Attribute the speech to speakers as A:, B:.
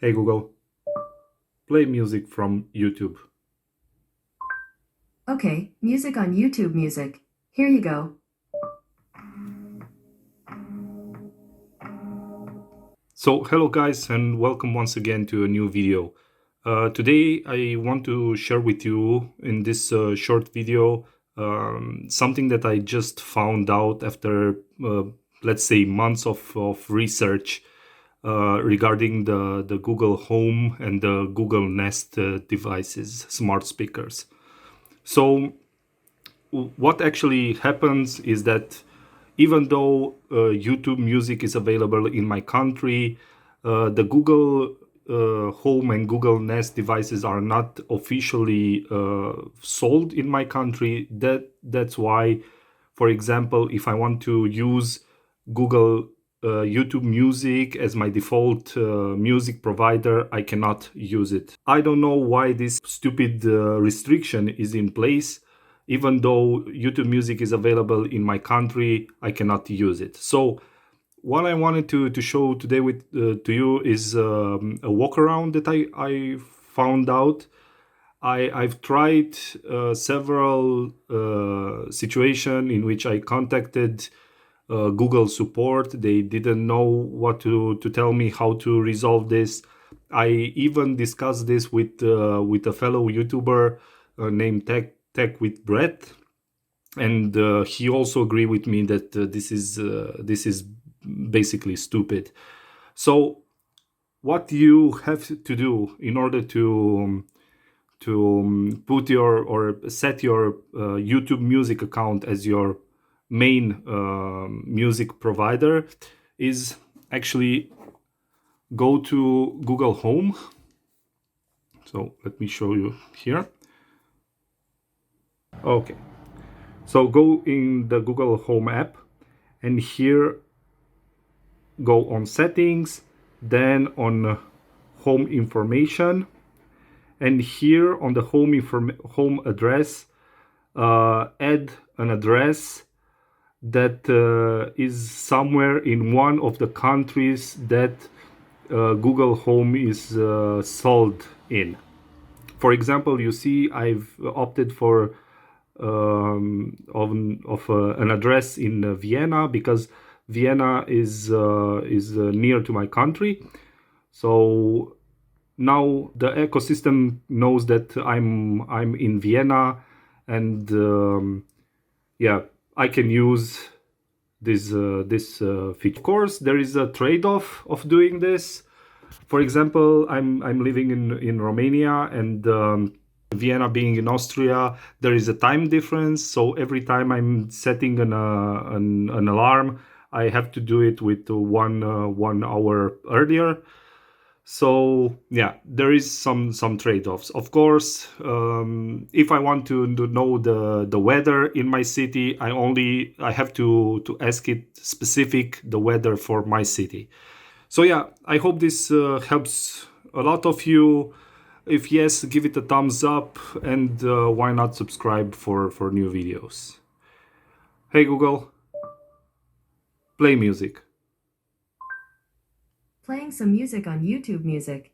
A: Hey Google, play music from YouTube.
B: Okay, music on YouTube Music. Here you go.
A: So hello guys and welcome once again to a new video. Today I want to share with you in this short video something that I just found out after let's say months of research regarding the Google Home and the Google Nest devices, smart speakers. So what actually happens is that even though YouTube Music is available in my country, the Google Home and Google Nest devices are not officially sold in my country. That's why, for example, if I want to use Google YouTube Music as my default music provider, I cannot use it. I don't know why this stupid restriction is in place. Even though YouTube Music is available in my country, I cannot use it. So what I wanted to show today with to you is a walk around that I found out. I've tried several situations in which I contacted Google support. They didn't know what to tell me how to resolve this. I even discussed this with a fellow YouTuber named Tech with Brett, and he also agreed with me that this is basically stupid. So what you have to do in order to put your or set your YouTube Music account as your main music provider is actually go to Google Home. So let me show you here. Okay, so go in the Google Home app, and here go on settings, then on home information, and here on the home address, add an address that is somewhere in one of the countries that Google Home is sold in. For example, you see I've opted for an address in Vienna because Vienna is near to my country. So now the ecosystem knows that I'm in Vienna, and yeah, I can use this feature. Of course, there is a trade-off of doing this. For example, I'm living in Romania, and Vienna being in Austria, there is a time difference. So every time I'm setting an alarm, I have to do it with 1 hour earlier. So yeah, there is some trade-offs. Of course, if I want to know the weather in my city, I have to ask it specific the weather for my city. So yeah, I hope this helps a lot of you. If yes, give it a thumbs up, and why not subscribe for new videos. Hey Google, play music.
B: Playing some music on YouTube Music.